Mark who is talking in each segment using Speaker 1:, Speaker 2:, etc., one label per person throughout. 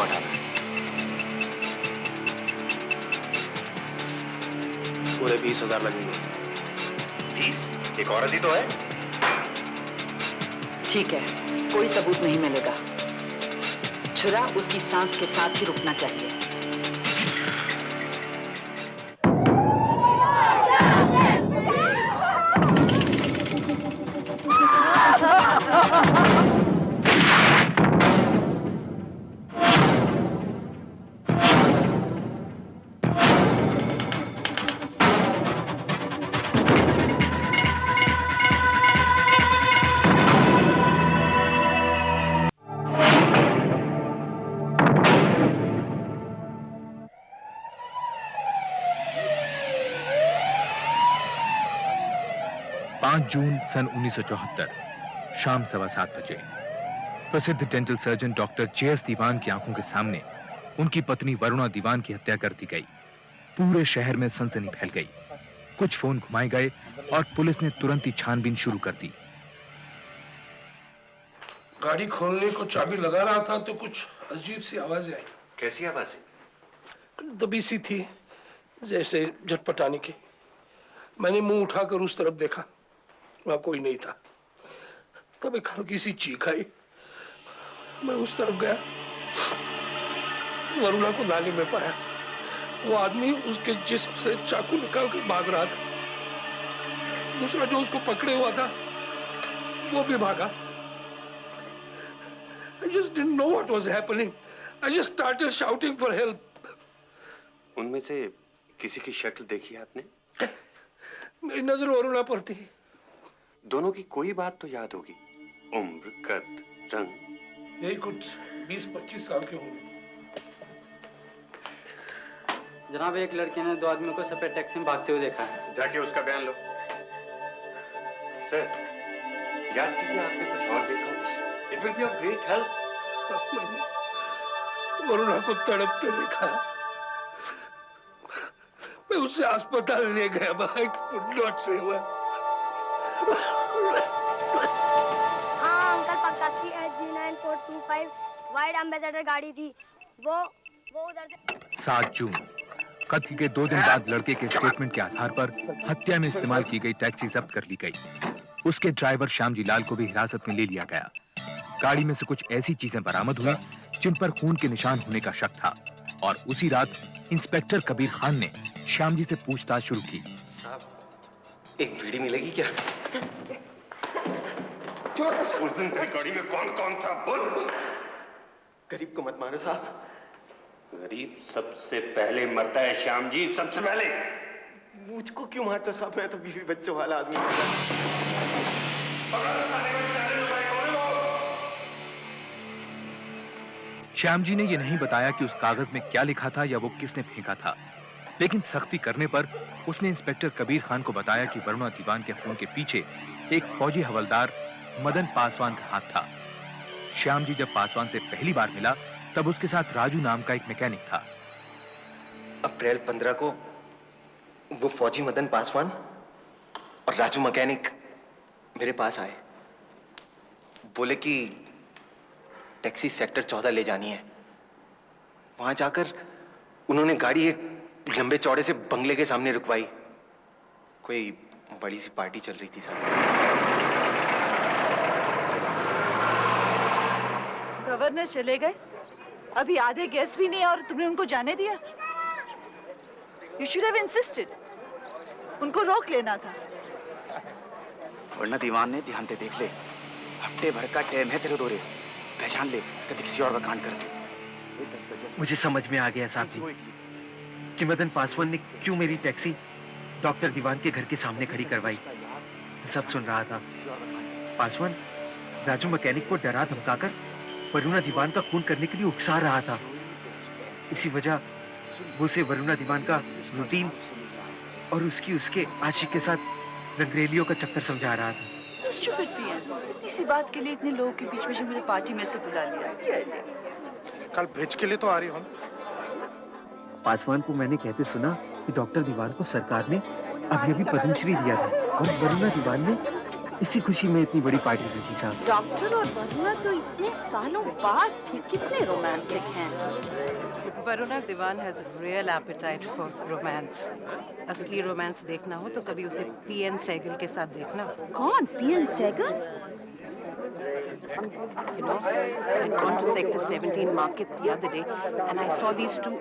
Speaker 1: उठाना है?
Speaker 2: पूरे 20,000 लगेंगे।
Speaker 1: 20? एक औरत ही तो है।
Speaker 3: ठीक है, कोई सबूत नहीं मिलेगा। छुरा उसकी सांस के साथ ही रुकना चाहिए।
Speaker 4: जून सन 1974 शाम 7:15 बजे प्रसिद्ध डेंटल सर्जन डॉक्टर जे.एस. दीवान की आंखों के सामने उनकी पत्नी वरुणा दीवान की हत्या कर दी गई। पूरे शहर में सनसनी फैल गई। कुछ फोन घुमाए गए और पुलिस ने तुरंत ही छानबीन शुरू कर दी।
Speaker 5: गाड़ी खोलने को चाबी लगा रहा था तो कुछ अजीब सी आवाजें आई।
Speaker 1: कैसी आवाजें?
Speaker 5: दबी सी थी, जैसे झटपटाने की। मैंने मुंह उठाकर उस तरफ देखा, वहां कोई नहीं था। तब एक हल्की सी चीख आई। मैं उस तरफ गया, वरुणा को नाली में पाया। वो आदमी उसके जिस्म से चाकू निकाल कर भाग रहा था। दूसरा जो उसको पकड़े हुआ था वो भी भागा। I just didn't know what was happening. I just started shouting for help.
Speaker 1: उनमें से किसी की शक्ल देखी आपने?
Speaker 5: मेरी नजर वरुणा पर थी।
Speaker 1: दोनों की कोई बात तो याद होगी। उम्र, कद, रंग।
Speaker 5: यही कुछ 20-25 साल के होंगे।
Speaker 6: जनाब, एक लड़के ने 2 आदमियों को सफेद टैक्सी में भागते हुए देखा है।
Speaker 1: जाके उसका बयान लो। सर, याद कीजिए आपने कुछ और देखा। It will be of great help.
Speaker 5: मैंने वरुणा को तड़पते देखा। मैं उसे अस्पताल ले गया। I could not save her.
Speaker 7: हाँ अंकल, पक्का CH-G9425 वाइड एम्बेसडर गाड़ी थी। वो उधर से।
Speaker 4: 7 जून कत्ल के 2 दिन बाद लड़के के स्टेटमेंट के आधार पर हत्या में इस्तेमाल की गई टैक्सी जब्त कर ली गई। उसके ड्राइवर श्यामजी लाल को भी हिरासत में ले लिया गया। गाड़ी में से कुछ ऐसी चीजें बरामद हुई जिन पर खून के निशान होने का शक था और उसी रात इंस्पेक्टर कबीर खान ने श्यामजी से पूछताछ शुरू की।
Speaker 1: साहब, एक बीड़ी मिलेगी क्या? उस दिन तेरी गाड़ी में कौन था? बोल। गरीब को मत मारो साहब। गरीब सबसे पहले मरता है श्याम जी, सबसे पहले। मुझको क्यों मारते साहब? मैं तो बीवी बच्चों वाला आदमी हूं।
Speaker 4: श्यामजी ने यह नहीं बताया कि उस कागज में क्या लिखा था या वो किसने फेंका था, लेकिन सख्ती करने पर उसने इंस्पेक्टर कबीर खान को बताया कि वरुणा दीवान के खून के पीछे एक फौजी हवलदार मदन पासवान का हाथ था। श्यामजी जब पासवान से पहली बार मिला तब उसके साथ राजू नाम का एक मैकेनिक था।
Speaker 1: अप्रैल 15 को वो फौजी मदन पासवान और राजू मैकेनिक मेरे पास आए। बोले कि टैक्सी सेक्टर 14 ले जानी है। वहां जाकर उन्होंने गाड़ी एक लंबे चौड़े से बंगले के सामने रुकवाई। कोई बड़ी सी पार्टी चल रही थी साहब।
Speaker 8: गवर्नर चले गए, अभी आधे गेस्ट भी नहीं और तुमने उनको जाने दिया। You should have insisted. उनको रोक लेना था।
Speaker 9: वरना दीवान ने ध्यान से देख ले, हफ्ते भर का टाइम है तेरे दौरे, पहचान ले कभी किसी और का कांड कर दे।
Speaker 10: मुझे समझ में आ गया साहब जी कि मदन पासवान ने क्यों मेरी टैक्सी डॉक्टर दीवान के घर के सामने खड़ी करवाई। सब सुन रहा था। पासवान राजू मैकेनिक को डरा धमकाकर वरुणा दीवान का खून करने के लिए उकसा रहा था। इसी वजह वो उसे वरुणा दीवान का रूटीन और उसके आशिक के साथ रंगरेलियों का चक्कर समझा रहा था।
Speaker 8: Stupid PM, इतनी सी बात के लिए इतने लोगों के बीच में मुझे पार्टी में से बुला लिया।
Speaker 11: कल भेज के लिए तो आ रही हो।
Speaker 10: पासवान को मैंने कहते सुना कि डॉक्टर दीवान को सरकार ने अभी पद्मश्री दिया था और वरुणा दीवान ने इसी खुशी में इतनी बड़ी पार्टी रखी साहब।
Speaker 8: डॉक्टर और वरुणा तो इतने सालों बाद भी कितने रोमांटिक हैं।
Speaker 12: Varuna Dewan has real appetite for romance. असली रोमांस देखना हो तो कभी उसे पीएन सहगल के साथ देखना।
Speaker 8: कौन? PN Sehgal?
Speaker 12: You know, I'd gone to Sector 17 market the other day and I saw these two.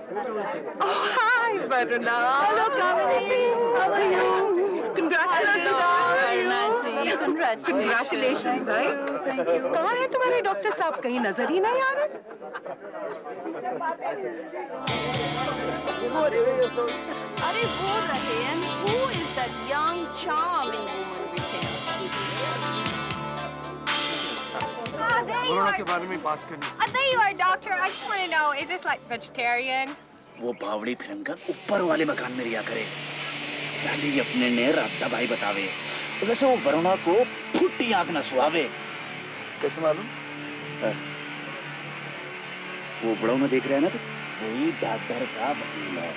Speaker 12: Oh, hi, Varuna. Hello, Kamini. How are you? Congratulations. Congratulations, right? Thank you. कहाँ है तुम्हारे डॉक्टर साहब? कहीं नजर ही नहीं आ रहे?
Speaker 8: अरे वो रहे। And who is that young charming woman with him?
Speaker 11: Corona के बारे में बात करनी।
Speaker 7: There you are, doctor. I just want to know, is this like vegetarian?
Speaker 9: वो बावड़ी फिल्म का ऊपर वाले मकान में रिया करे। साली अपने ने रात दबाई बतावे। वैसे वो वरुणा को फुट्टी आंख न सुहावे।
Speaker 2: कैसे मालूम?
Speaker 9: वो बड़ों में देख रहे हैं ना, तो वही डॉक्टर का वकील है।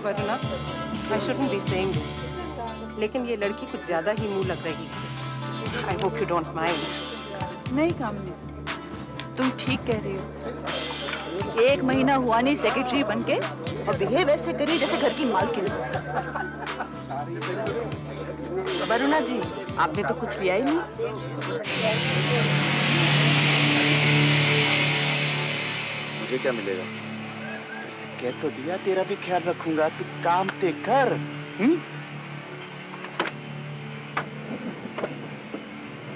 Speaker 12: Varuna, I shouldn't be saying this, लेकिन ये लड़की कुछ ज्यादा ही मुंह लग रही है। I hope you don't mind.
Speaker 8: नहीं कामनी, तुम ठीक कह रही हो। 1 महीना हुआ नहीं सेक्रेटरी बनके और बिहेव ऐसे करी जैसे घर की मालकिन।
Speaker 3: वरुणा जी, आपने तो कुछ लिया ही नहीं।
Speaker 2: मुझे क्या मिलेगा?
Speaker 9: फिर से कह तो दिया, तेरा भी ख्याल रखूंगा। तू काम ते कर।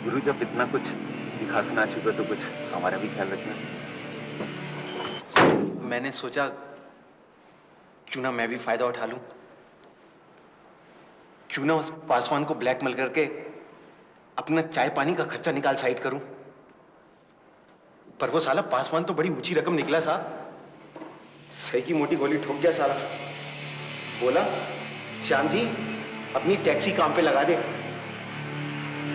Speaker 4: गुरु, जब इतना कुछ दिखा सुना चुके तो कुछ हमारा भी ख्याल रखना।
Speaker 1: मैंने सोचा क्यों ना मैं भी फायदा उठा लूं, क्यों ना उस पासवान को ब्लैकमेल करके अपना चाय पानी का खर्चा निकाल साइड करूं। पर वो साला पासवान तो बड़ी ऊंची रकम निकला साहब। सही की मोटी गोली ठोक गया साला। बोला, श्याम जी अपनी टैक्सी काम पे लगा दे।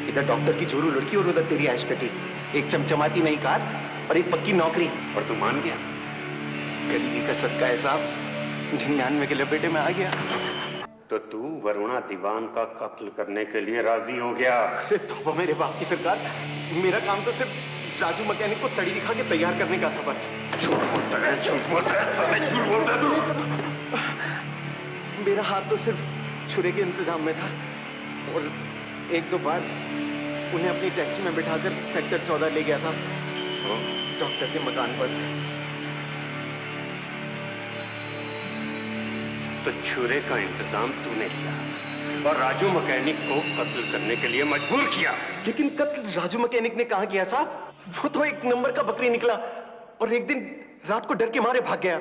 Speaker 1: इधर डॉक्टर की जोरू लड़की और उधर तेरी ऐश कटी। एक चमचमाती नई कार और एक पक्की नौकरी।
Speaker 2: और तू मान गया?
Speaker 1: गरीबी का सदका है साहब, 99 के लपेटे में आ गया।
Speaker 13: तो तू वरुणा दीवान का कत्ल करने के लिए राजी हो गया?
Speaker 1: अरे तौबा मेरे बाप की सरकार, मेरा काम तो सिर्फ राजू मैकेनिक को तड़ी दिखा के तैयार करने का था बस।
Speaker 13: झूठ बोलता है, झूठ बोलता है, साले झूठ बोलता है तू।
Speaker 1: मेरा हाथ तो सिर्फ छुरे के इंतजाम में था और 1-2 बार उन्हें अपनी टैक्सी में बिठाकर सेक्टर 14 ले गया था, डॉक्टर के मकान पर।
Speaker 13: तो छुरे का इंतजाम तूने किया और राजू मैकेनिक को कत्ल करने के लिए मजबूर किया।
Speaker 1: लेकिन कत्ल राजू मैकेनिक ने कहा किया साहब? वो तो 1 नंबर का बकरी निकला और एक दिन रात को डर के मारे भाग गया।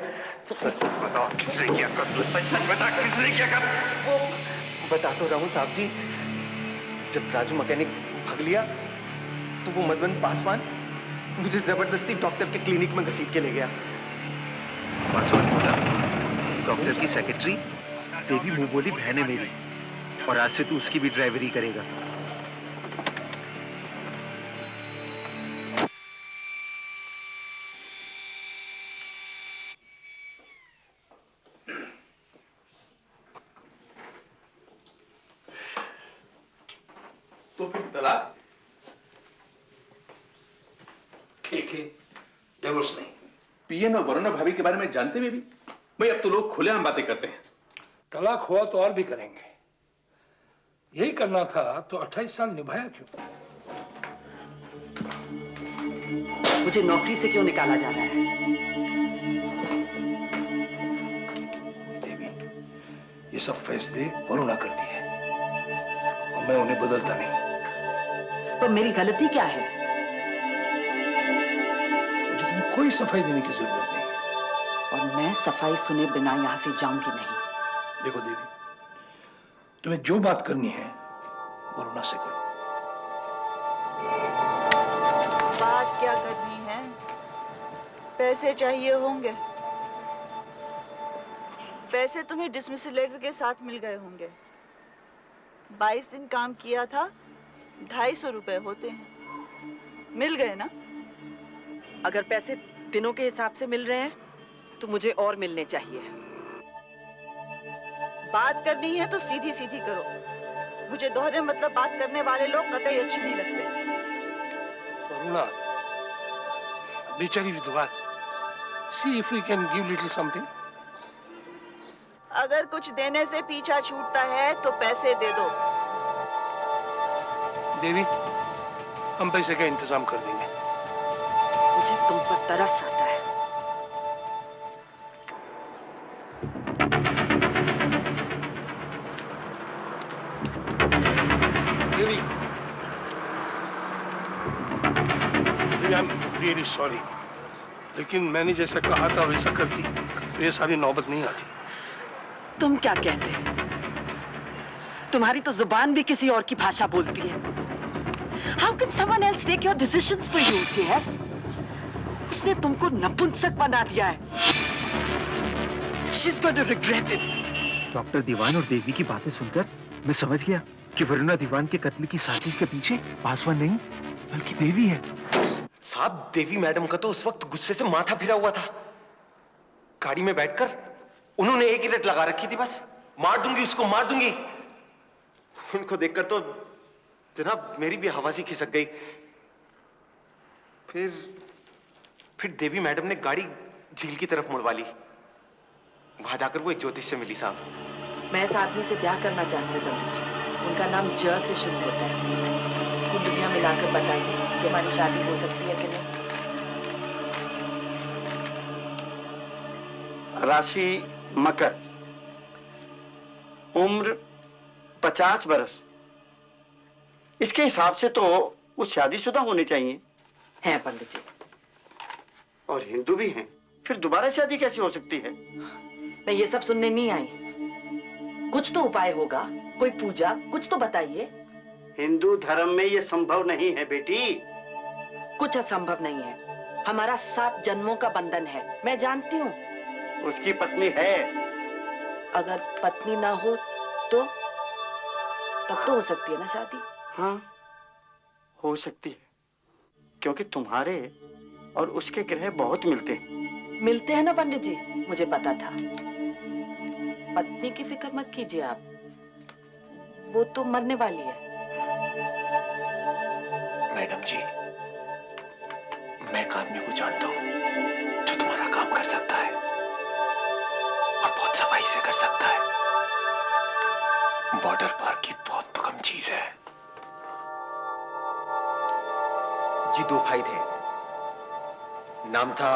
Speaker 13: सच बता, किसने किया कत्ल? सच बता, किसने किया कत्ल?
Speaker 1: वो बता तो रहा हूं साहब जी। जब राजू मैकेनिक भाग लिया तो वो मदन पासवान मुझे जबरदस्ती डॉक्टर के क्लिनिक में घसीट के ले गया।
Speaker 10: पासवान बोला, डॉक्टर की सेक्रेटरी तेरी मुंह बोली बहन है मेरी, और आज से तू उसकी भी ड्राइवरी करेगा।
Speaker 5: तो फिर तलाक? ठीक है, डिवोर्स नहीं।
Speaker 2: पीएन और वरुणा भाभी के बारे में जानते हुए भी भाई अब तो लोग खुलेआम बातें करते हैं।
Speaker 5: तलाक हुआ तो और भी करेंगे। यही करना था तो 28 साल निभाया क्यों?
Speaker 3: मुझे नौकरी से क्यों निकाला जा रहा है?
Speaker 5: देवी, ये सब फैसले वरुणा करती है और मैं उन्हें बदलता नहीं।
Speaker 3: पर मेरी गलती क्या है?
Speaker 5: मुझे तुम्हें कोई सफाई देने की जरूरत नहीं।
Speaker 3: और मैं सफाई सुने बिना यहां से जाऊंगी नहीं।
Speaker 5: देखो देवी, तुम्हें जो बात करनी है वरुणा से करो।
Speaker 8: बात क्या करनी है? पैसे चाहिए होंगे। पैसे तुम्हें डिसमिसल लेटर के साथ मिल गए होंगे। 22 दिन काम किया था, 250 रुपए होते हैं। मिल गए ना?
Speaker 3: अगर पैसे दिनों के हिसाब से मिल रहे हैं तो मुझे और मिलने चाहिए।
Speaker 8: बात करनी है तो सीधी सीधी करो। मुझे दोहरे मतलब बात करने वाले लोग कतई अच्छे नहीं लगते।
Speaker 5: वरुणा, बेचारी विधवा, see if we can give little something.
Speaker 8: अगर कुछ देने से पीछा छूटता है तो पैसे दे दो।
Speaker 5: देवी, हम पैसे का इंतजाम कर देंगे।
Speaker 3: मुझे तुम पर तरस आता है।
Speaker 5: देवी, आई एम रियली सॉरी, लेकिन मैंने जैसा कहा था वैसा करती तो ये सारी नौबत नहीं आती।
Speaker 3: तुम क्या कहते हैं? तुम्हारी तो जुबान भी किसी और की भाषा बोलती है। How can someone else take your decisions for you, Jess? उसने तुमको नपुंसक बना दिया है। She's going to regret it.
Speaker 10: Doctor Dewan और देवी की बातें सुनकर मैं समझ गया कि वरुणा दीवान के कत्ल की साजिश के पीछे पासवान नहीं बल्कि देवी है।
Speaker 1: साहब, देवी मैडम का तो उस वक्त गुस्से से माथा फिरा हुआ था। गाड़ी में बैठकर उन्होंने एक ही रट लगा रखी थी, बस मार दूंगी उसको, मार दूंगी। उनको देखकर तो जनाब मेरी भी हवा सी खिसक गई। फिर देवी मैडम ने गाड़ी झील की तरफ मुड़वा ली। वहां जाकर वो एक ज्योतिष से मिली साहब।
Speaker 3: मैं इस आदमी से ब्याह करना चाहती हूँ पंडित जी। उनका नाम ज से शुरू होता है। कुंडलियां मिलाकर बताइए कि हमारी शादी हो सकती है कि नहीं।
Speaker 11: राशि मकर, उम्र 50 बरस। इसके हिसाब से तो वो शादीशुदा होने चाहिए।
Speaker 3: हैं पंडित जी।
Speaker 11: और हिंदू भी हैं। फिर दोबारा शादी कैसे हो सकती है?
Speaker 3: मैं ये सब सुनने नहीं आई। कुछ तो उपाय होगा, कोई पूजा, कुछ तो बताइए।
Speaker 11: हिंदू धर्म में ये संभव नहीं है बेटी।
Speaker 3: कुछ असंभव नहीं है। हमारा 7 जन्मों का बंधन है, मैं जानती हूँ।
Speaker 11: उसकी पत्नी है।
Speaker 3: अगर पत्नी ना हो तो तब तो हो सकती है ना शादी।
Speaker 11: हाँ, हो सकती है, क्योंकि तुम्हारे और उसके ग्रह बहुत मिलते हैं।
Speaker 3: मिलते हैं ना पंडित जी, मुझे पता था। पत्नी की फिक्र मत कीजिए आप, वो तो मरने वाली है।
Speaker 1: मैडम जी, मैं एक आदमी को जानता हूं जो तुम्हारा काम कर सकता है और बहुत सफाई से कर सकता है। बॉर्डर पार की बहुत तो कम चीज है। जी 2 भाई थे, नाम था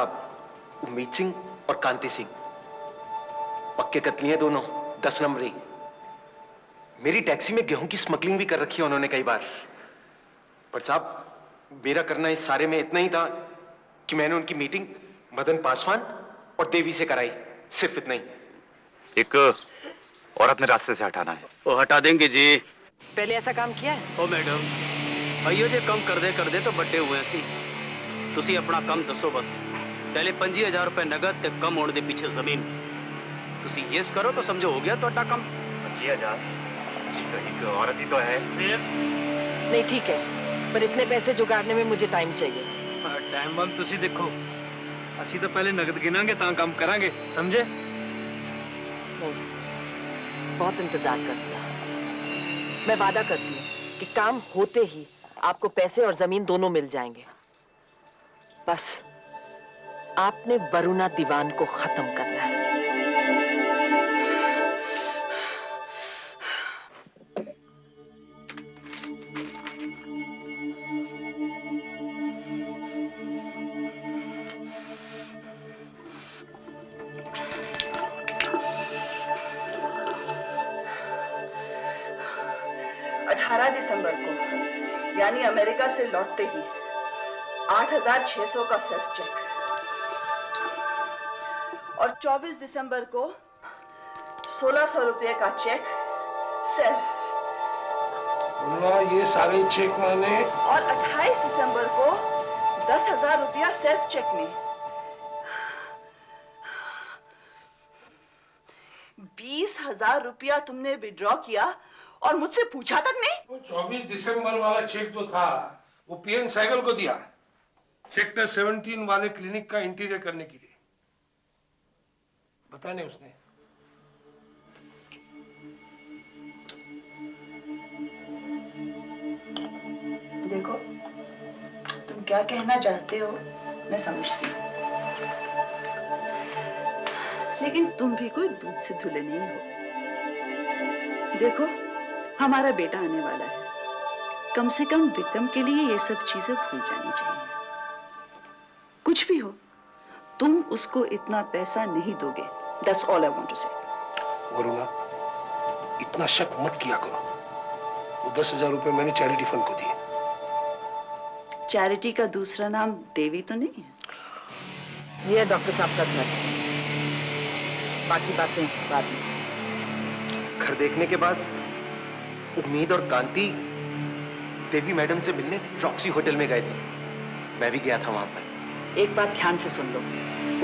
Speaker 1: उम्मीद सिंह और कांति सिंह। पक्के कतलियां दोनों, 10 नंबरी। मेरी टैक्सी में गेहूं की स्मगलिंग भी कर रखी है उन्होंने कई बार। पर साहब, मेरा करना इस सारे में इतना ही था कि मैंने उनकी मीटिंग मदन पासवान और देवी से कराई, सिर्फ इतना ही।
Speaker 9: एक औरत ने रास्ते से हटाना है।
Speaker 11: वो हटा देंगे जी।
Speaker 3: पहले ऐसा काम किया है?
Speaker 14: ओ मैडम, भाइयों जे कम कर दे तो बड्डे हुए सी। तुसी अपना कम दसो बस। पहले 25,000 रुपए नगद ते कम होने दे पीछे जमीन। तुसी यस करो तो समझो हो गया तोड़ा कम।
Speaker 9: 25,000 एक औरत ही तो है।
Speaker 3: नहीं ठीक है, पर इतने पैसे जुगाड़ने में मुझे टाइम चाहिए।
Speaker 14: टाइम बम तुसी देखो, असी तो पहले नगद गिनांगे ता काम करांगे, समझे?
Speaker 3: नहीं, बहुत इंतजार कर लिया। मैं वादा करती हूँ कि काम होते ही आपको पैसे और जमीन दोनों मिल जाएंगे। बस आपने वरुणा दीवान को खत्म करना है।
Speaker 8: दिसंबर को, यानी अमेरिका से लौटते ही 8,600 का सेल्फ चेक, और 24 दिसंबर को 1,600 रुपए का चेक सेल्फ।
Speaker 5: ये सारे चेक मैंने,
Speaker 8: और 28 दिसंबर को 10,000 रुपया सेल्फ चेक में। 20,000 रुपया तुमने विड्रॉ किया और मुझसे पूछा तक नहीं।
Speaker 5: वो 24 दिसंबर वाला चेक जो था वो पीएन सहगल को दिया। सेक्टर 17 वाले क्लिनिक का इंटीरियर करने के लिए। बताने उसने।
Speaker 8: देखो, तुम क्या कहना चाहते हो मैं समझती हूँ, लेकिन तुम भी कोई दूध से धुले नहीं हो। देखो, हमारा बेटा आने वाला है, कम से कम विक्रम के लिए ये सब चीजें भूल जानी चाहिए। कुछ भी हो, तुम उसको इतना पैसा नहीं दोगे। That's all I want to say.
Speaker 5: Varuna, इतना शक मत किया करो। वो 10,000 रुपए मैंने चैरिटी फंड को दिए।
Speaker 8: चैरिटी का दूसरा नाम देवी तो नहीं है?
Speaker 3: ये है डॉक्टर साहब का घर, बाकी बातें बाद में।
Speaker 1: घर देखने के बाद उम्मीद और कांति देवी मैडम से मिलने रॉक्सी होटल में गए थे। मैं भी गया था वहां पर।
Speaker 3: एक बात ध्यान से सुन लो,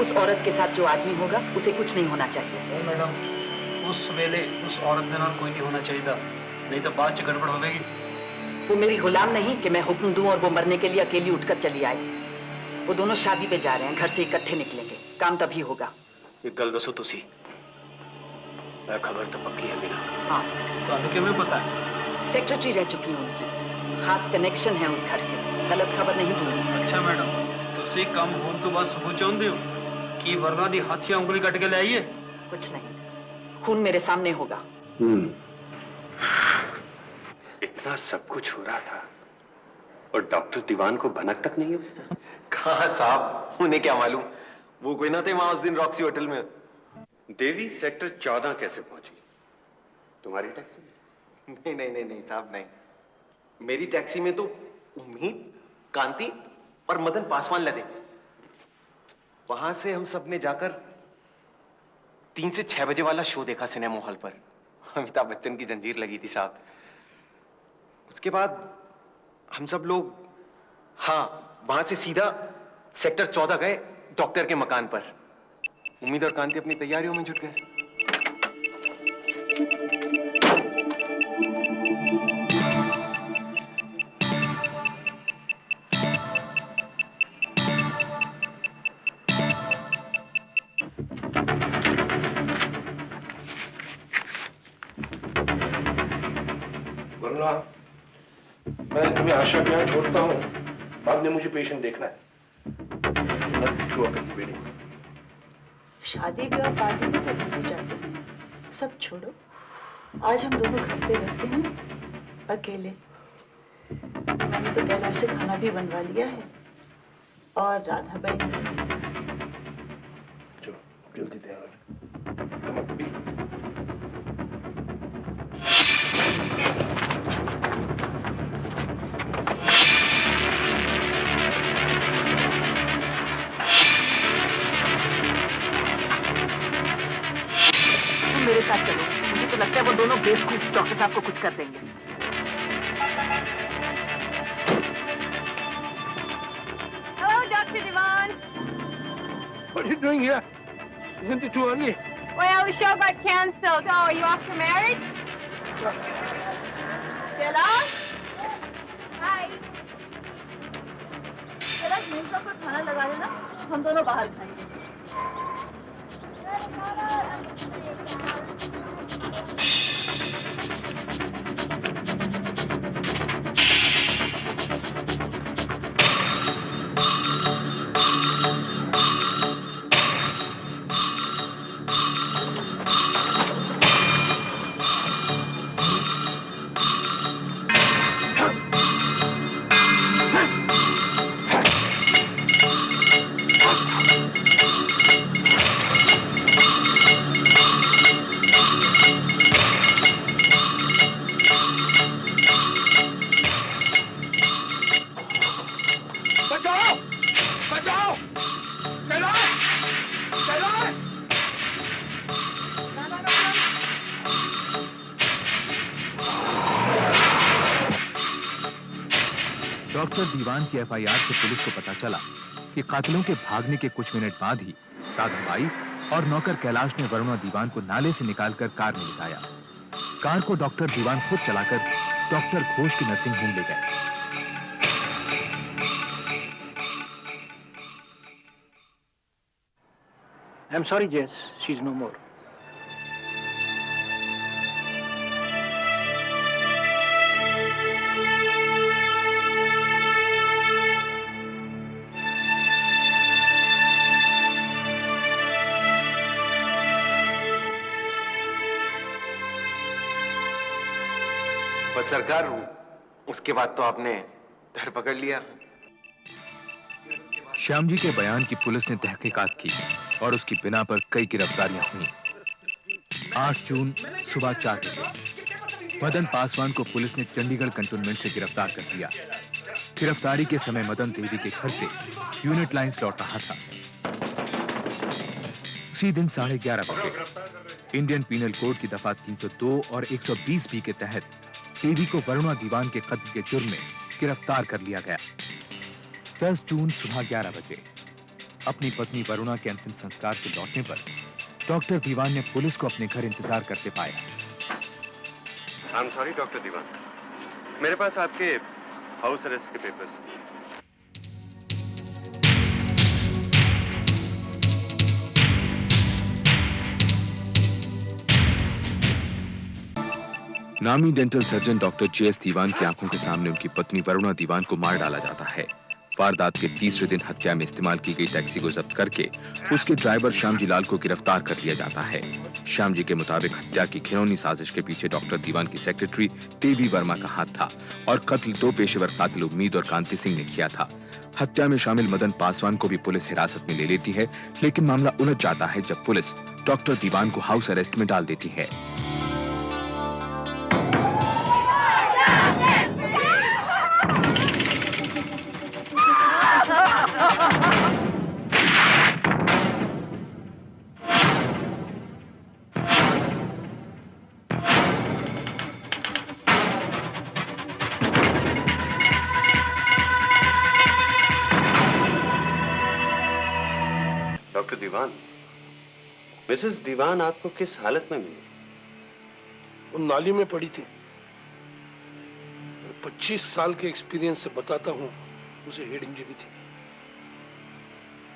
Speaker 3: उस औरत के साथ जो आदमी होगा उसे कुछ नहीं होना चाहिए।
Speaker 6: मैडम, उस वेले उस औरत के नाल कोई नहीं होना चाहिए, नहीं तो बाद च गड़बड़ हो जाएगी।
Speaker 3: वो मेरी गुलाम नहीं कि मैं हुक्म दूं और वो मरने के लिए अकेली उठकर चली आए। वो दोनों शादी पे जा रहे हैं, घर से इकट्ठे निकलेंगे, काम तभी होगा।
Speaker 14: एक गल दसो तुसी, यह खबर तो पक्की है कि ना?
Speaker 3: हाँ।
Speaker 6: तो किਵੇਂ पता है?
Speaker 3: सेक्रेटरी रह चुकी हूँ उनकी, खास कनेक्शन है उस घर से, गलत खबर नहीं दूंगी।
Speaker 6: अच्छा मैडम, तुसी कम होने तो बाद सबूत चाहते हो कि वरना दी हाथ से उंगली कट के ले आइए?
Speaker 3: कुछ नहीं, खून मेरे सामने होगा।
Speaker 13: इतना सब कुछ हो रहा था और डॉक्टर दीवान को भनक तक नहीं है।
Speaker 1: कहाँ साहब, उन्हें क्या मालूम, वो कोई ना थे वहां उस दिन रॉक्सी होटल में।
Speaker 13: देवी सेक्टर 14 कैसे पहुंची? तुम्हारी टैक्सी में?
Speaker 1: नहीं नहीं नहीं नहीं साहब, नहीं। मेरी टैक्सी में तो उम्मीद, कांति और मदन पासवान लदे। वहां से हम सब ने जाकर 3 से 6 बजे वाला शो देखा सिनेमा हॉल पर। अमिताभ बच्चन की जंजीर लगी थी साहब। उसके बाद हम सब लोग, हाँ, वहां से सीधा सेक्टर 14 गए, डॉक्टर के मकान पर। उम्मीद और कांति अपनी तैयारियों में जुट गए।
Speaker 5: वरुणा, मैं तुम्हें आशा के यहाँ छोड़ता हूँ, बाद में मुझे पेशेंट देखना है।
Speaker 8: शादी ब्याह पार्टी में तो रोज ही जाते हैं, सब छोड़ो। आज हम दोनों घर पे रहते हैं अकेले। मैंने तो कैलाश से खाना भी बनवा लिया है और राधाबाई नहीं है।
Speaker 5: चलो जल्दी तैयार हो।
Speaker 3: मेरे साथ चलो, मुझे तो लगता है वो दोनों बेवकूफ डॉक्टर साहब को कुछ कर देंगे।
Speaker 7: Hello, Dr. Divan.
Speaker 5: What are you doing here? Isn't it too early?
Speaker 7: Well, the show got cancelled. So, are you off for marriage?
Speaker 8: Kailash,
Speaker 7: Hi.
Speaker 8: Kailash मेरे साथ कोई खाना लगा देना, हम दोनों बाहर खाएंगे।
Speaker 4: डॉक्टर दीवान की एफआईआर से पुलिस को पता चला कि कातिलों के भागने के कुछ मिनट बाद ही राधाबाई और नौकर कैलाश ने वरुणा दीवान को नाले से निकालकर कार में बिठाया। कार को डॉक्टर दीवान खुद चलाकर डॉक्टर घोष की नर्सिंग होम ले गए।
Speaker 11: I'm sorry, Jess. She's no more.
Speaker 1: पर सरकार, उसके बाद तो आपने धर पकड़ लिया।
Speaker 4: श्याम जी के बयान की पुलिस ने तहकीकात की और उसकी बिना पर कई गिरफ्तारियां हुई। 8 जून सुबह 4 बजे मदन पासवान को पुलिस ने चंडीगढ़ कंटोनमेंट से गिरफ्तार कर लिया। गिरफ्तारी के समय मदन देवी के घर से यूनिट लाइंस लौट रहा था। उसी दिन 11:30 बजे इंडियन पीनल कोड की दफा 302 और 120 बी के तहत देवी को वरुणा दीवान के कत्ल के जुर्म में गिरफ्तार कर लिया गया। 10 जून सुबह 11 बजे अपनी पत्नी वरुणा के अंतिम संस्कार से लौटने पर डॉक्टर दीवान ने पुलिस को अपने घर इंतजार करते पाया।
Speaker 13: आई एम सॉरी डॉक्टर दीवान, मेरे पास आपके हाउस अरेस्ट के पेपर्स।
Speaker 4: नामी डेंटल सर्जन डॉक्टर जेएस दीवान की आंखों के सामने उनकी पत्नी वरुणा दीवान को मार डाला जाता है। वारदात के तीसरे दिन हत्या में इस्तेमाल की गई टैक्सी को जब्त करके उसके ड्राइवर श्यामजी लाल को गिरफ्तार कर लिया जाता है। श्यामजी के मुताबिक हत्या की घिनौनी साजिश के पीछे डॉक्टर दीवान की सेक्रेटरी देवी वर्मा का हाथ था और कत्ल 2 पेशेवर कातिल उम्मीद और कांति सिंह ने किया था। हत्या में शामिल मदन पासवान को भी पुलिस हिरासत में ले लेती है, लेकिन मामला उलझ जाता है जब पुलिस डॉक्टर दीवान को हाउस अरेस्ट में डाल देती है।
Speaker 13: डॉक्टर दीवान, मिसेस दीवान आपको किस हालत में मिली?
Speaker 5: वो नाली में पड़ी थी। 25 साल के एक्सपीरियंस से बताता हूँ, उसे हेड इंजरी थी।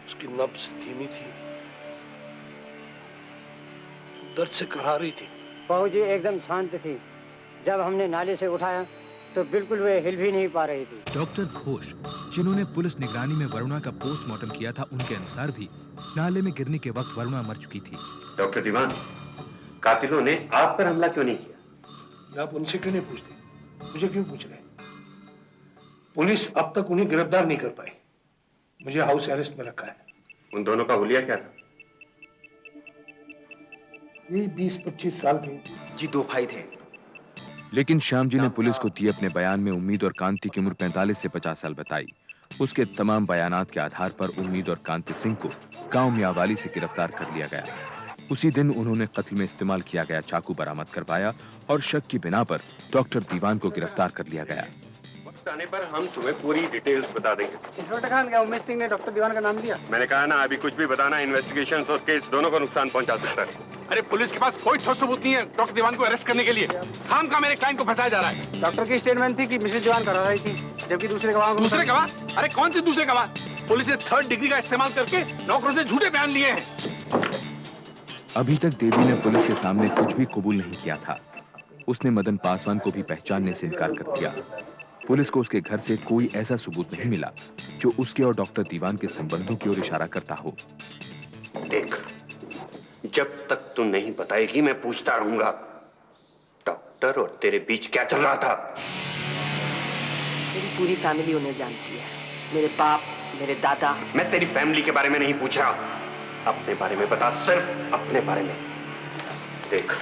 Speaker 5: उसकी नब्ज धीमी थी, दर्द से कराह रही थी।
Speaker 11: बाबूजी एकदम शांत थी। जब हमने नाले से उठाया तो बिल्कुल वे हिल भी नहीं पा रही थी।
Speaker 4: डॉक्टर घोष, जिन्होंने पुलिस निगरानी में वरुणा का पोस्टमार्टम किया था, उनके अनुसार भी नाले में गिरने के वक्त वरुणा मर चुकी थी।
Speaker 13: डॉक्टर दीवान, कातिलों ने आप पर हमला क्यों नहीं किया?
Speaker 5: आप उनसे क्यों नहीं पूछते? मुझे क्यों पूछ रहे? पुलिस अब तक उन्हें गिरफ्तार नहीं कर पाई। मुझे हाउस अरेस्ट में रखा है।
Speaker 13: उन दोनों का हुलिया क्या था?
Speaker 5: ये 20-25 साल के।
Speaker 1: जी 2 भाई थे।
Speaker 4: लेकिन श्याम जी ने पुलिस को दिए अपने बयान में उम्मीद और कांति की उम्र 45 से 50 साल बताई। उसके तमाम बयानात के आधार पर उम्मीद और कांति सिंह को गांव मियावाली से गिरफ्तार कर लिया गया। उसी दिन उन्होंने कत्ल में इस्तेमाल किया गया चाकू बरामद करवाया और शक की बिना पर डॉक्टर दीवान को गिरफ्तार कर लिया गया।
Speaker 13: वक्त आने पर हम तुम्हें पूरी डिटेल्स बता देंगे।
Speaker 11: इंस्पेक्टर खान, क्या उमेश सिंह ने डॉक्टर दीवान का नाम लिया?
Speaker 13: मैंने कहा ना, अभी कुछ भी बताना इन्वेस्टिगेशन और केस दोनों को नुकसान पहुंचा सकता है।
Speaker 2: अरे पुलिस के पास कोई ठोस सबूत नहीं है डॉक्टर दीवान को अरेस्ट करने के लिए। खामखा मेरे क्लाइंट को फंसाया जा रहा है।
Speaker 11: डॉक्टर की स्टेटमेंट थी कि मिसेस दीवान करा रही थी, जबकि दूसरे गवाह
Speaker 2: दूसरे गवाह? अरे कौन से दूसरे गवाह? पुलिस ने 3rd डिग्री का इस्तेमाल करके नौकरों से झूठे बयान लिए हैं।
Speaker 4: अभी तक देवी ने पुलिस के सामने कुछ भी कबूल नहीं किया था। उसने मदन पासवान को भी पहचानने से इनकार कर दिया। पुलिस को उसके घर से कोई ऐसा सबूत नहीं मिला जो उसके और डॉक्टर दीवान के संबंधों की ओर इशारा करता हो।
Speaker 13: देख, जब तक तू नहीं बताएगी मैं पूछता रहूंगा, डॉक्टर और तेरे बीच क्या चल रहा था?
Speaker 3: मेरी पूरी फैमिली उन्हें जानती है। मेरे बाप, मेरे दादा।
Speaker 13: मैं तेरी फैमिली के बारे में नहीं पूछ रहा, अपने बारे में बता, सिर्फ अपने बारे में। देख,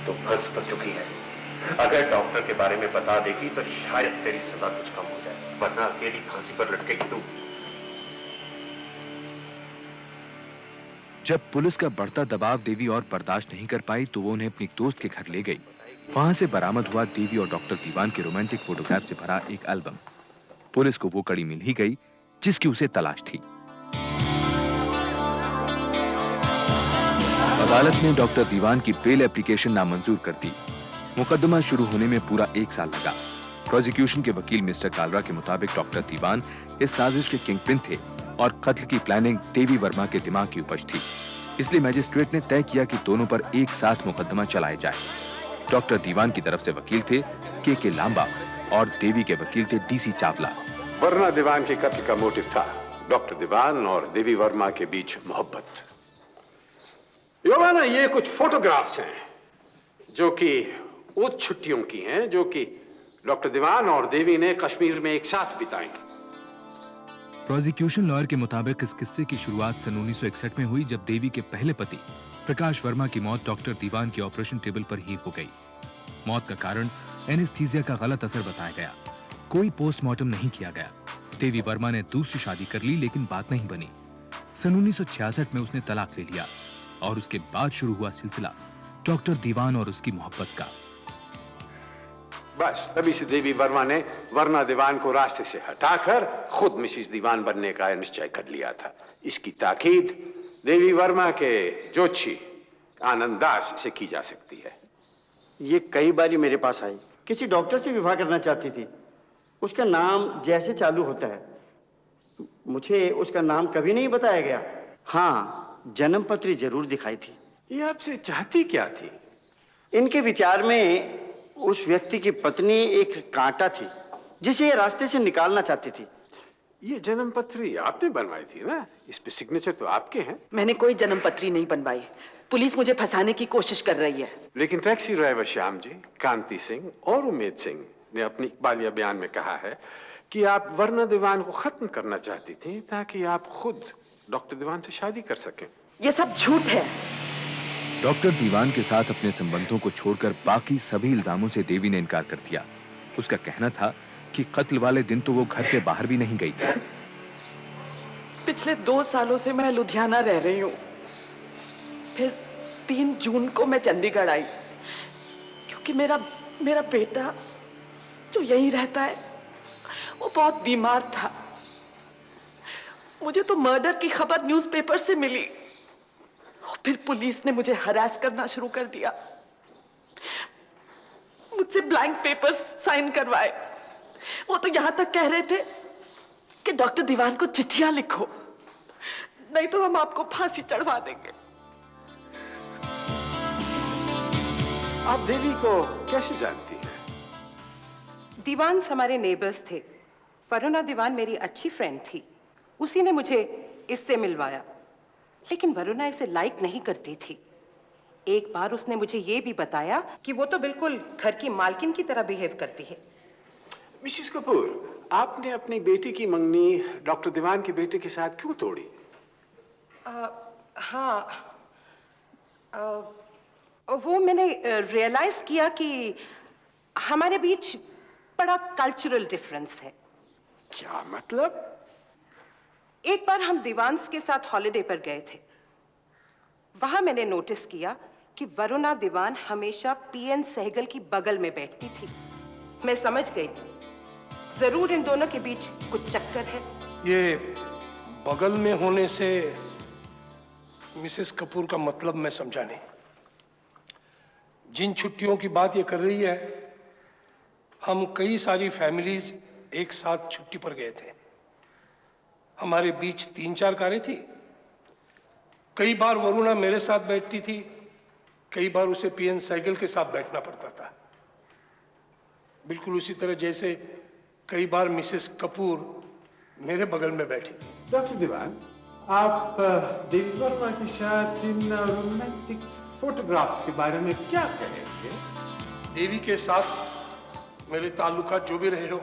Speaker 13: तू फंस तो चुकी है। अगर डॉक्टर के बारे में बता देगी तो शायद तेरी सजा कुछ कम हो जाए, वरना अकेली फांसी पर लटकेगी तू।
Speaker 4: जब पुलिस का बढ़ता दबाव देवी और बर्दाश्त नहीं कर पाई तो वो उन्हें अपनी दोस्त के घर ले गई। वहां से बरामद हुआ देवी और डॉक्टर दीवान के रोमांटिक फोटोग्राफ से भरा एक एल्बम। पुलिस को वो कड़ी मिल ही गई जिसकी उसे तलाश थी। अदालत ने डॉक्टर दीवान की बेल एप्लीकेशन नामंजूर कर दी। मुकदमा शुरू होने में पूरा 1 साल लगा। प्रोसिक्यूशन के वकील मिस्टर कालरा के मुताबिक डॉक्टर दीवान इस साजिश के किंगपिन थे और कत्ल की प्लानिंग देवी वर्मा के दिमाग की उपज थी। इसलिए मैजिस्ट्रेट ने तय किया कि दोनों पर एक साथ मुकदमा चलाया जाए। डॉक्टर दीवान की तरफ से वकील थे के लांबा और देवी के वकील थे डीसी चावला।
Speaker 15: वरना दीवान के कत्ल का मोटिव था डॉक्टर दीवान और देवी वर्मा के बीच मोहब्बत। योवाना, ये कुछ फोटोग्राफ्स हैं जो कि उस छुट्टियों की हैं जो कि डॉक्टर दीवान और देवी ने कश्मीर में एक साथ बिताई।
Speaker 4: प्रोसिक्यूशन लॉयर के मुताबिक इस किस्से की शुरुआत सन 1961 में हुई, जब देवी के पहले पति प्रकाश वर्मा की मौत डॉक्टर दीवान के ऑपरेशन टेबल पर ही हो गई। मौत का कारण एनेस्थीसिया का गलत असर बताया गया। कोई पोस्टमार्टम नहीं किया गया। देवी वर्मा ने दूसरी शादी कर ली, लेकिन बात नहीं बनी। सन 1966 में उसने तलाक ले लिया और उसके बाद शुरू हुआ सिलसिला डॉक्टर दीवान और उसकी मोहब्बत का।
Speaker 15: बस तभी से देवी वर्मा ने वरना दीवान को रास्ते से हटाकर खुद मिसिस दीवान बनने का निश्चय कर लिया था। इसकी ताकीद देवी वर्मा के जोशी आनंद दास से की जा सकती है।
Speaker 11: ये कई बार मेरे पास आई, किसी डॉक्टर से विवाह करना चाहती थी। उसका नाम जैसे चालू होता है, मुझे उसका नाम कभी नहीं बताया गया। हाँ, जन्म पत्री जरूर दिखाई थी।
Speaker 15: ये आपसे चाहती क्या थी?
Speaker 11: इनके विचार में उस व्यक्ति की पत्नी एक कांटा थी जिसे ये रास्ते से निकालना चाहती थी।
Speaker 15: ये जन्म पत्री आपने बनवाई थी ना? इस पे सिग्नेचर तो आपके हैं।
Speaker 3: मैंने कोई जन्म पत्री नहीं बनवाई। पुलिस मुझे फंसाने की कोशिश कर रही है।
Speaker 15: लेकिन टैक्सी ड्राइवर श्याम जी, कांति सिंह और उमेद सिंह ने अपनी इकबालिया बयान में कहा है कि आप वरना दीवान को खत्म करना चाहती थी ताकि आप खुद डॉक्टर दीवान से शादी कर सकें।
Speaker 3: ये सब झूठ है।
Speaker 4: डॉक्टर दीवान के साथ अपने संबंधों को छोड़कर बाकी सभी इल्जामों से देवी ने इनकार कर दिया। उसका कहना था कि कत्ल वाले दिन तो वो घर से बाहर भी नहीं गई थी।
Speaker 3: पिछले 2 सालों से मैं लुधियाना रह रही हूँ। फिर 3 जून को मैं चंडीगढ़ आई क्योंकि मेरा बेटा जो यहीं रहता है वो बहुत बीमार था। मुझे तो मर्डर की खबर न्यूज़पेपर से मिली और फिर पुलिस ने मुझे हरास करना शुरू कर दिया। मुझसे ब्लैंक पेपर्स साइन करवाए। वो तो यहां तक कह रहे थे कि डॉक्टर दीवान को चिट्ठियां लिखो, नहीं तो हम आपको फांसी चढ़वा देंगे।
Speaker 15: आप देवी को कैसे जानती हैं?
Speaker 12: दीवान हमारे नेबर्स थे। वरुणा दीवान मेरी अच्छी फ्रेंड थी। उसी ने मुझे इससे मिलवाया, लेकिन वरुणा इसे लाइक नहीं करती थी। एक बार उसने मुझे ये भी बताया कि वो तो बिल्कुल घर की मालकिन की तरह बिहेव करती है।
Speaker 15: मिसेस कपूर, आपने अपनी बेटी की मंगनी डॉक्टर दीवान के बेटे के साथ क्यों तोड़ी?
Speaker 12: वो मैंने रियलाइज किया कि हमारे बीच बड़ा कल्चरल डिफरेंस है।
Speaker 15: क्या मतलब?
Speaker 12: एक बार हम दीवान्स के साथ हॉलिडे पर गए थे। वहां मैंने नोटिस किया कि वरुणा दीवान हमेशा पीएन सहगल की बगल में बैठती थी। मैं समझ गई जरूर इन दोनों के बीच कुछ चक्कर है।
Speaker 5: ये बगल में होने से मिसेस कपूर का मतलब मैं समझा नहीं। जिन छुट्टियों की बात ये कर रही है, हम कई सारी फैमिलीज एक साथ छुट्टी पर गए थे। हमारे बीच 3-4 कारें थी। कई बार वरुणा मेरे साथ बैठती थी, कई बार उसे पीएन साइकिल के साथ बैठना पड़ता था। बिल्कुल उसी तरह जैसे कई बार मिसेस कपूर मेरे बगल में बैठी थी।
Speaker 15: डॉक्टर दीवान, आप देवी वर्मा के साथ इन रोमांटिक फोटोग्राफ्स के बारे में क्या कहेंगे?
Speaker 5: देवी के साथ मेरे ताल्लुकात जो भी रहे हो,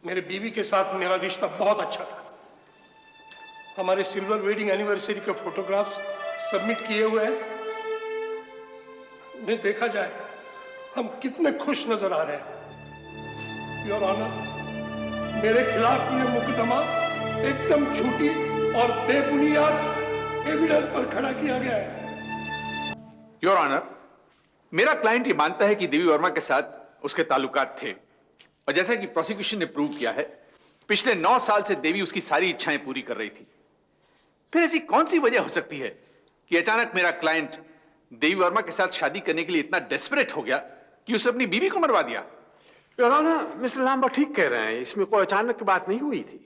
Speaker 5: मेरे बीवी के साथ मेरा रिश्ता बहुत अच्छा था। हमारे सिल्वर वेडिंग एनिवर्सरी के फोटोग्राफ्स सबमिट किए हुए हैं। उन्हें देखा जाए, हम कितने खुश नजर आ रहे हैं। योर ऑनर, मेरे खिलाफ यह मुकदमा एकदम झूठी और बेबुनियाद एविडेंस पर खड़ा किया गया है।
Speaker 2: योर ऑनर, मेरा क्लाइंट ये मानता है कि देवी वर्मा के साथ उसके ताल्लुकात थे, और जैसा कि प्रोसिक्यूशन ने प्रूव किया है, पिछले 9 साल से देवी उसकी सारी इच्छाएं पूरी कर रही थी। फिर ऐसी कौन सी वजह हो सकती है कि अचानक मेरा क्लाइंट देवी वर्मा के साथ शादी करने के लिए इतना डेस्परेट हो गया कि उसने अपनी बीवी को मरवा दिया?
Speaker 15: योर ऑनर, मिस्टर लांबा ठीक कह रहे हैं। इसमें कोई अचानक की बात नहीं हुई थी।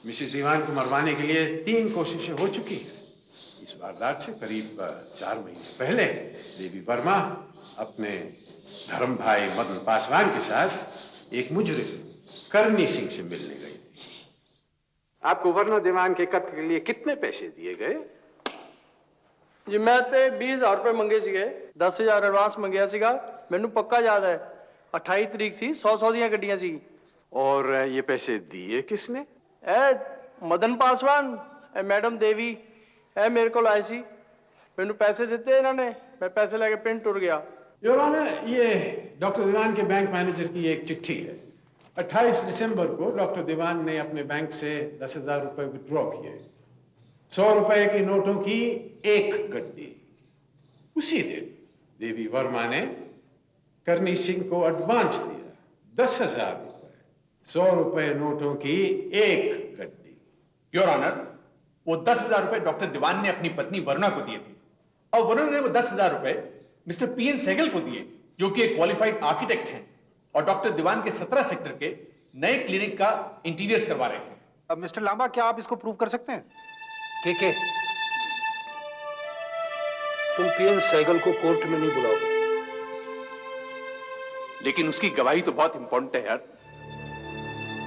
Speaker 15: मिसेस दीवान को मरवाने के लिए 3 कोशिशें हो चुकी हैं। इस वारदात से करीब 4 महीने पहले देवी वर्मा अपने धर्म भाई मदन पासवान के साथ एक मुजरिम करनी सिंह से मिलने गई थी। आपको वर्मा दीवान के कत्ल के लिए कितने पैसे दिए गए?
Speaker 16: जी मैं ते 20,000 रुपए मंगे सीगे, 10,000 एडवांस मंगया सीगा। मैनू पक्का याद है 28 तरीक सी 100 दियां गड्डियां सी।
Speaker 15: और ये पैसे दिए किसने?
Speaker 16: ए मदन पासवान, ए मैडम देवी ए मेरे को आए सी, मैनू पैसे दिते इन्होंने, मैं पैसे लेके पिंड टुर गया।
Speaker 15: योर ऑनर, ये डॉक्टर दीवान के बैंक मैनेजर की एक चिट्ठी है। 28 दिसंबर को डॉक्टर दीवान ने अपने बैंक से 10,000 रुपए विड्रॉ किए। 100 रुपए के नोटों की एक गड्डी। उसी दिन देवी वर्मा ने करनी सिंह को एडवांस दिया 10,000 रुपए, 100 रुपए नोटों की एक गड्डी।
Speaker 2: योर ऑनर, वो 10,000 रुपए डॉक्टर दीवान ने अपनी पत्नी वरुणा को दिए थे और वरुणा ने वो 10,000 रुपए मिस्टर पीएन सहगल को दिए, जो कि एक क्वालिफाइड आर्किटेक्ट हैं और डॉक्टर दीवान के 17 सेक्टर के नए क्लिनिक का इंटीरियर्स करवा रहे हैं।
Speaker 17: अब मिस्टर लांबा, क्या आप इसको प्रूव कर सकते हैं?
Speaker 5: के तुम पीएन सहगल को कोर्ट में नहीं बुलाओगे?
Speaker 2: लेकिन उसकी गवाही तो बहुत इंपॉर्टेंट है यार।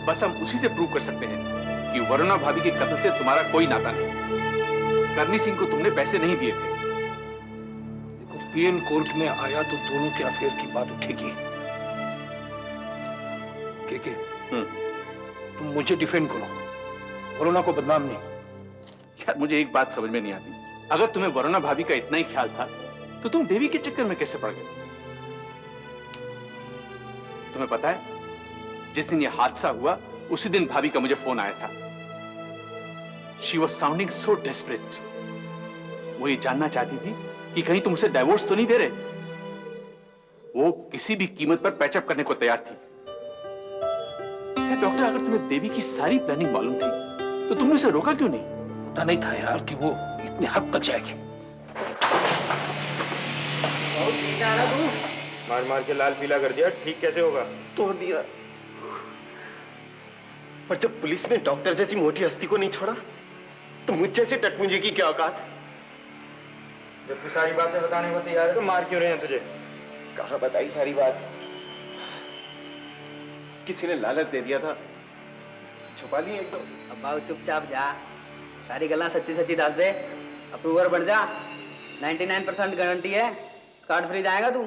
Speaker 2: बस हम उसी से प्रूव कर सकते हैं कि वरुणा भाभी के कत्ल से तुम्हारा कोई नाता नहीं। करनी सिंह को तुमने पैसे नहीं दिए थे।
Speaker 5: देखो, पीएन कोर्ट में आया तो दोनों के अफेयर की बात उठेगी। के तुम मुझे डिफेंड करो, वरुणा को बदनाम नहीं।
Speaker 2: यार मुझे एक बात समझ में नहीं आती, अगर तुम्हें वरुणा भाभी का इतना ही ख्याल था तो तुम देवी के चक्कर में कैसे पड़ गए? तुम्हें पता है, जिस दिन यह हादसा हुआ उसी दिन भाभी का मुझे फोन आया था। She was sounding so desperate. वो ये जानना चाहती थी कि कहीं तुम उसे डाइवोर्स तो नहीं दे रहे। वो किसी भी कीमत पर पैचअप करने को तैयार थी। डॉक्टर, अगर तुम्हें देवी की सारी प्लानिंग मालूम थी तो तुमने उसे रोका क्यों नहीं?
Speaker 5: पता नहीं था यार कि वो इतने हद तक जाएगी।
Speaker 13: मार मार के लाल पीला कर दिया, ठीक कैसे होगा?
Speaker 1: तोड़ दिया। पर जब पुलिस ने डॉक्टर जैसी मोटी हस्ती को नहीं छोड़ा तो मुझ जैसे टटमुंजे की क्या औकात?
Speaker 13: जब तू सारी बातें बताने को तैयार है तो मार क्यों रहे हैं तुझे?
Speaker 1: कहाँ बताई सारी बात? किसी ने लालच दे दिया था, छुपा ली एकदम।
Speaker 18: अब चुपचाप जा, सारी गल्ला सच्ची सच्ची दस दे, अप्रूवर बन जा। 99% गारंटी है, स्कॉट फ्री जाएगा तू।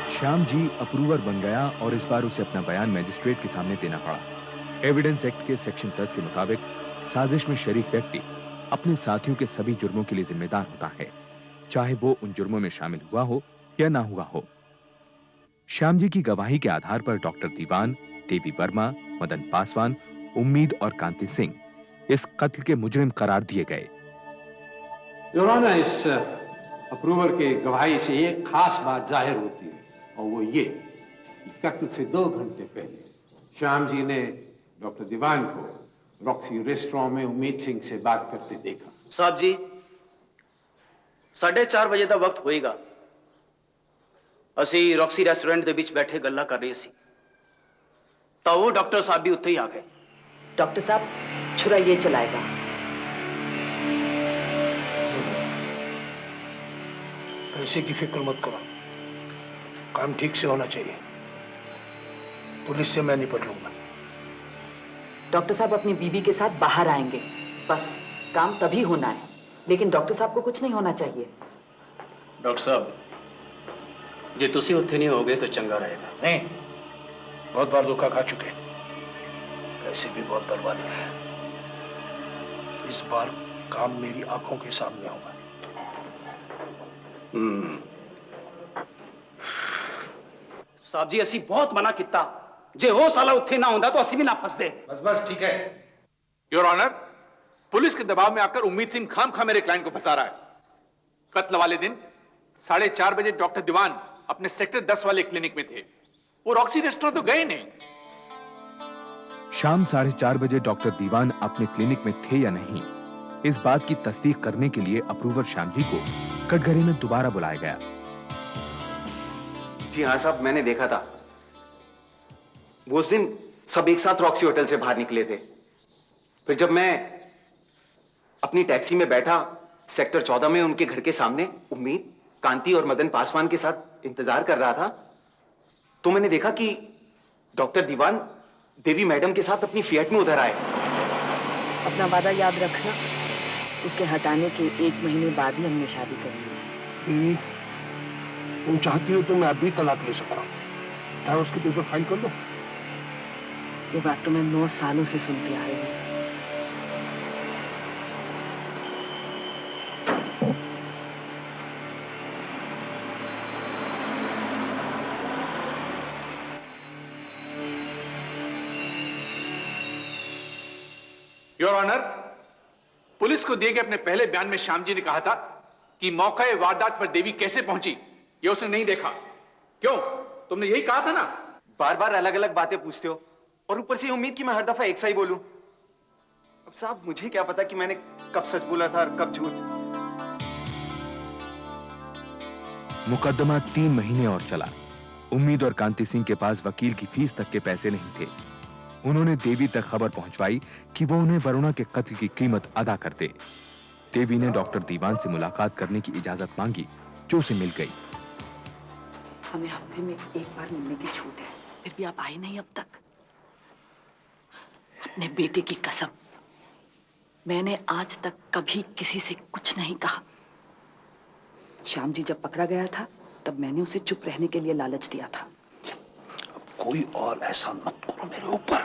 Speaker 4: श्याम जी अप्रूवर बन गया और इस बार उसे अपना बयान मैजिस्ट्रेट के सामने देना पड़ा। एविडेंस एक्ट के सेक्शन 10 के मुताबिक साजिश में शरीक व्यक्ति अपने साथियों के सभी जुर्मों के लिए जिम्मेदार होता है, चाहे वो उन जुर्मों में शामिल हुआ हो या ना हुआ हो। श्याम जी की गवाही के आधार पर डॉक्टर दीवान, देवी वर्मा, मदन पासवान, उम्मीद और कांति सिंह इस कत्ल के मुजरिम करार दिए गए।
Speaker 15: योर ऑनर, इस अप्रूवर के गवाही से एक खास बात जाहिर होती है और वो ये कि कत्ल से 2 घंटे पहले श्याम जी ने डॉक्टर दीवान को रॉक्सी रेस्टोरेंट में उम्मीद सिंह से बात करते देखा।
Speaker 14: साहब जी, 4:30 बजे का वक्त होएगा। असी रॉक्सी रेस्टोरेंट के बीच बैठे गल्ला कर रहे सी तो वो डॉक्टर साहब भी उत्थे ही आ गए।
Speaker 3: डॉक्टर साहब, छुरा ये चलाएगा।
Speaker 5: पैसे की फिक्र मत करो, काम ठीक से होना चाहिए। पुलिस से मैं निपट लूंगा।
Speaker 3: डॉक्टर साहब अपनी बीवी के साथ बाहर आएंगे, बस काम तभी होना है, लेकिन डॉक्टर साहब को कुछ नहीं होना चाहिए।
Speaker 14: डॉक्टर साहब, जे तुसी उत्थे नहीं होगे तो चंगा रहेगा।
Speaker 5: नहीं, बहुत बार धोखा खा चुके, पैसे भी बहुत बर्बाद हुए। इस बार काम मेरी आंखों के सामने होगा।
Speaker 14: साहब जी, असी बहुत मना किया, जे वो साला उत्थे ना होंदा तो असी भी ना फसदे।
Speaker 2: बस बस ठीक है। योर ऑनर, पुलिस के दबाव में आकर उम्मीद सिंह खामखा मेरे क्लाइंट को फंसा रहा है। कत्ल वाले दिन 4:30 बजे डॉक्टर दीवान अपने सेक्टर 10 वाले क्लिनिक में थे। वो रॉक्सी रेस्टोरेंट तो गए नहीं।
Speaker 4: शाम 4:30 बजे डॉक्टर दीवान अपने क्लिनिक में थे या नहीं, इस बात की तस्दीक करने के लिए अप्रूवर श्याम जी को कटघरे में दोबारा बुलाया गया।
Speaker 1: जी हाँ साहब, मैंने देखा था। वो उस दिन सब एक साथ रॉक्सी होटल से बाहर निकले थे। फिर जब मैं अपनी टैक्सी में बैठा सेक्टर 14 में उनके घर के सामने उम्मीद, कांति और मदन पासवान के साथ इंतजार कर रहा था, तो मैंने देखा कि डॉक्टर दीवान देवी मैडम के साथ अपनी फिएट में उधर आए।
Speaker 3: अपना वादा याद रखना, उसके हटाने के 1 महीने बाद ही हमने शादी कर ली।
Speaker 5: देवी, तुम चाहती हो तो मैं अभी तलाक ले सकता हूँ। डाइवोर्स के पेपर फाइल कर दो।
Speaker 3: ये बात तो मैं 9 सालों से सुनती आ रही हूँ।
Speaker 2: योर ऑनर, पुलिस को दिए गए अपने पहले बयान में श्याम जी ने कहा था कि मौके वारदात पर देवी कैसे पहुंची ये उसने नहीं देखा। क्यों? तुमने यही कहा था ना।
Speaker 1: बार बार अलग अलग बातें पूछते हो और ऊपर से उम्मीद कि मैं हर दफा एक सा ही बोलूं। अब साहब, मुझे क्या पता कि मैंने कब सच बोला था और कब झूठ।
Speaker 4: मुकदमा 3 महीने और चला। उम्मीद और कांति सिंह के पास वकील की फीस तक के पैसे नहीं थे। उन्होंने देवी तक खबर पहुंचवाई कि वो उन्हें वरुणा के कत्ल की कीमत अदा कर दे। देवी ने डॉक्टर दीवान से मुलाकात करने की इजाजत मांगी, जो उसे मिल गई।
Speaker 3: हमें हफ्ते में 1 बार मिलने की छूट है, फिर भी आप आए नहीं अब तक। अपने बेटे की कसम, मैंने आज तक कभी किसी से कुछ नहीं कहा। श्याम जी जब पकड़ा गया था तब मैंने उसे चुप रहने के लिए लालच दिया था।
Speaker 5: कोई और ऐसा मत करो मेरे ऊपर।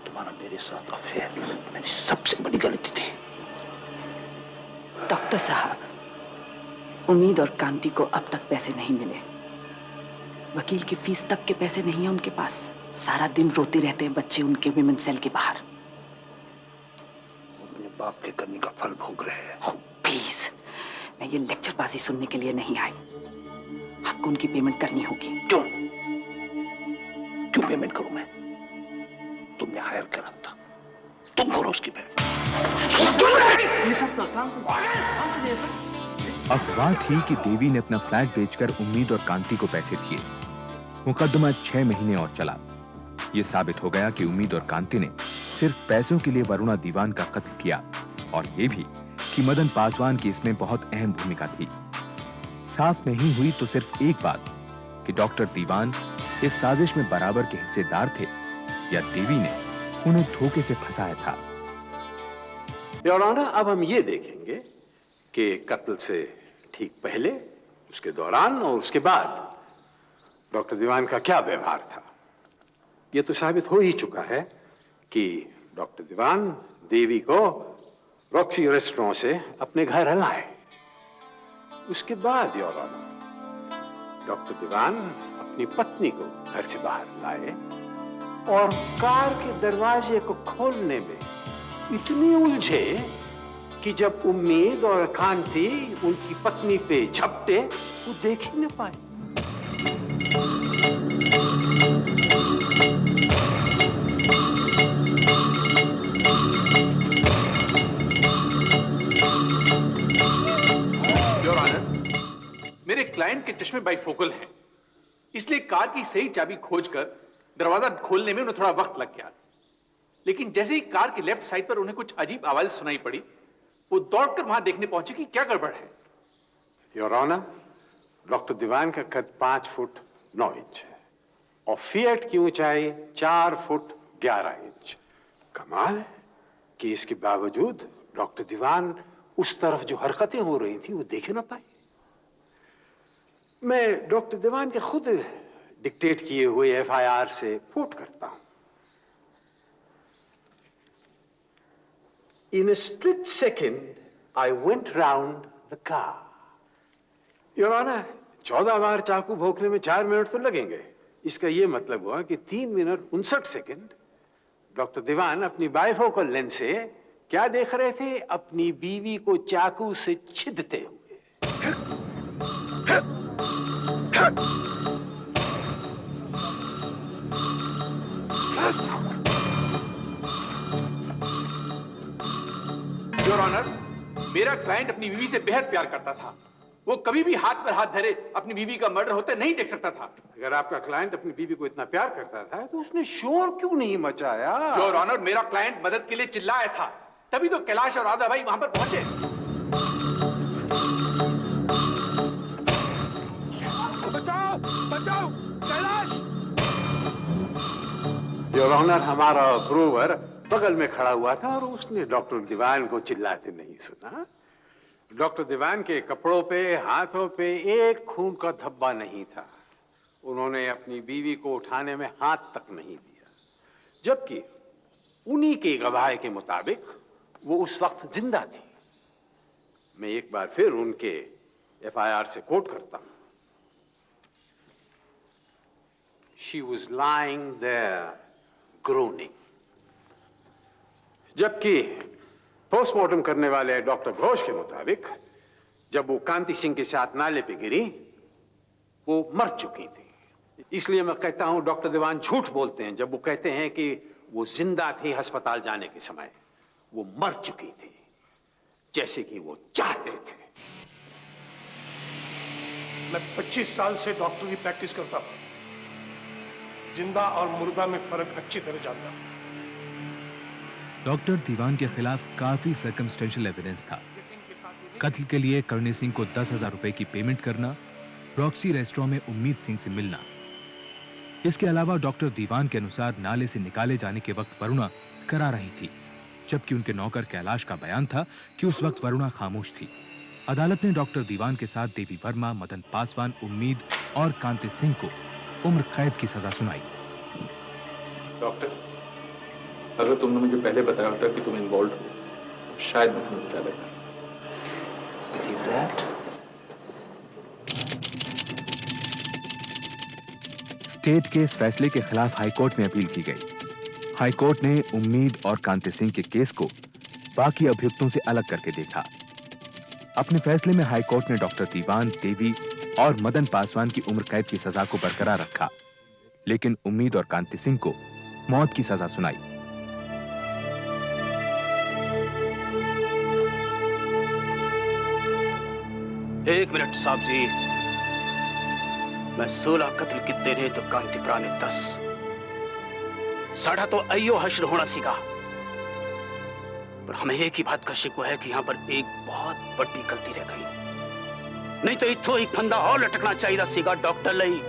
Speaker 5: तुम्हारा मेरे साथ अफेयर मेरी सबसे बड़ी गलती थी।
Speaker 3: डॉक्टर साहब, उम्मीद और कांति को अब तक पैसे नहीं मिले। वकील की फीस तक के पैसे नहीं है उनके पास। सारा दिन रोते रहते हैं बच्चे उनके विमेन सेल के बाहर।
Speaker 5: अपने बाप के करने का फल भोग रहे हैं।
Speaker 3: प्लीज, मैं ये लेक्चरबाजी सुनने के लिए नहीं आई। आपको उनकी पेमेंट करनी होगी।
Speaker 5: क्यों? क्यों पेमेंट करूं मैं? तुमने हायर करा था, तुम करो उसकी पेमेंट।
Speaker 4: अफवाह थी कि देवी ने अपना फ्लैट बेचकर उम्मीद और कांति को पैसे दिए। मुकदमा 6 महीने और चला। यह साबित हो गया कि उम्मीद और कांति ने सिर्फ पैसों के लिए वरुणा दीवान का कत्ल किया, और यह भी कि मदन पासवान की इसमें बहुत अहम भूमिका थी। साफ नहीं हुई तो सिर्फ एक बात कि डॉक्टर दीवान इस साजिश में बराबर के हिस्सेदार थे या देवी ने उन्हें धोखे से फंसाया था।
Speaker 15: योर ऑनर, अब हम ये देखेंगे कि कत्ल से ठीक पहले, उसके दौरान और उसके बाद डॉक्टर दीवान का क्या व्यवहार था। यह तो साबित हो ही चुका है कि डॉक्टर दीवान देवी को रॉक्सी रेस्टोरेंट से अपने घर लाए। उसके बाद योर ऑनर, डॉक्टर दीवान अपनी पत्नी को घर से बाहर लाए और कार के दरवाजे को खोलने में इतनी उलझे कि जब उम्मीद और कांति उनकी पत्नी पे झपटे, वो देख ही न पाए।
Speaker 2: योर ऑनर, मेरे क्लाइंट के चश्मे बाइफोकल हैं, इसलिए कार की सही चाबी खोजकर दरवाजा खोलने में उन्हें थोड़ा वक्त लग गया। लेकिन जैसे ही कार की लेफ्ट साइड पर उन्हें कुछ अजीब आवाज सुनाई पड़ी, वो दौड़कर वहां देखने पहुंचे कि क्या गड़बड़ है।
Speaker 15: योर ऑनर, डॉक्टर दीवान का कद 5 फुट 9 इंच है और फिएट की ऊंचाई 4 फुट 11 इंच। कमाल है कि इसके बावजूद डॉक्टर दीवान उस तरफ जो हरकतें हो रही थी वो देख ना पाए। मैं डॉक्टर दीवान के खुद डिक्टेट किए हुए एफआईआर से कोट करता हूं। In a split second, I went round the car. Your Honor, 14 बार चाकू भोंकने में 4 मिनट तो लगेंगे। इसका यह मतलब हुआ कि 3 मिनट 59 सेकंड डॉक्टर दीवान अपनी बाइफोकल लेंस से क्या देख रहे थे? अपनी बीवी को चाकू से छिदते हुए।
Speaker 2: योर ऑनर, मेरा क्लाइंट अपनी बीवी से बेहद प्यार करता था वो कभी भी हाथ पर हाथ धरे अपनी बीवी का मर्डर होते नहीं देख सकता था।
Speaker 15: अगर आपका क्लाइंट अपनी बीवी को इतना प्यार करता था तो उसने शोर क्यों नहीं मचाया?
Speaker 2: योर ऑनर, मेरा क्लाइंट मदद के लिए चिल्लाया था, तभी तो कैलाश और राधा भाई वहां पर पहुंचे।
Speaker 5: बचाओ बचाओ कैलाश!
Speaker 15: योर ऑनर, हमारा अप्रूवर बगल में खड़ा हुआ था और उसने डॉक्टर दीवान को चिल्लाते नहीं सुना। डॉक्टर दीवान के कपड़ों पे, हाथों पे एक खून का धब्बा नहीं था। उन्होंने अपनी बीवी को उठाने में हाथ तक नहीं दिया, जबकि उन्हीं के गवाह के मुताबिक वो उस वक्त जिंदा थी। मैं एक बार फिर उनके एफआईआर से कोट करता हूं। She was lying there groaning. जबकि पोस्टमार्टम करने वाले डॉक्टर घोष के मुताबिक जब वो कांति सिंह के साथ नाले पे गिरी, वो मर चुकी थी। इसलिए मैं कहता हूं डॉक्टर दीवान झूठ बोलते हैं जब वो कहते हैं कि वो जिंदा थी अस्पताल जाने के समय। वो मर चुकी थी, जैसे कि वो चाहते थे।
Speaker 5: मैं 25 साल से डॉक्टर की प्रैक्टिस करता हूं, जिंदा और मुर्दा में फर्क अच्छी तरह जानता हूं।
Speaker 4: डॉक्टर दीवान के खिलाफ काफी सर्कमस्टेंशियल एविडेंस था। कत्ल के लिए करणी सिंह को 10,000 रुपए की पेमेंट करना, रॉक्सी रेस्टोरेंट में उम्मीद सिंह से मिलना। इसके अलावा डॉक्टर दीवान के अनुसार नाले से निकाले जाने के वक्त वरुणा करा रही थी, जबकि उनके नौकर कैलाश का बयान था कि उस वक्त वरुणा खामोश थी। अदालत ने डॉक्टर दीवान के साथ देवी वर्मा, मदन पासवान, उम्मीद और कांति सिंह को उम्र कैद की सजा सुनाई।
Speaker 2: डॉक्टर, अगर तुमने मुझे पहले बताया होता कि तुम इन्वॉल्व हो, तो शायद मैं तुम्हें बचा लेता।
Speaker 1: Believe that?
Speaker 4: स्टेट के इस फैसले के खिलाफ हाईकोर्ट में अपील की गई। हाईकोर्ट ने उम्मीद और कांति सिंह के केस को बाकी अभियुक्तों से अलग करके देखा। अपने फैसले में हाईकोर्ट ने डॉक्टर दीवान, देवी और मदन पासवान की उम्र कैद की सजा को बरकरार रखा, लेकिन उम्मीद और कांति सिंह को मौत की सजा सुनाई।
Speaker 14: एक मिनट साहब जी, मैं 16 कत्ल कितने ने तो कांतिप्रा ने 10। साढ़ा तो अयो हश्र होना सीखा, पर हमें एक ही बात का शिकवा है कि यहां पर एक बहुत बड़ी गलती रह गई। नहीं तो इथो एक फंदा और लटकना चाहिए सीगा डॉक्टर लई।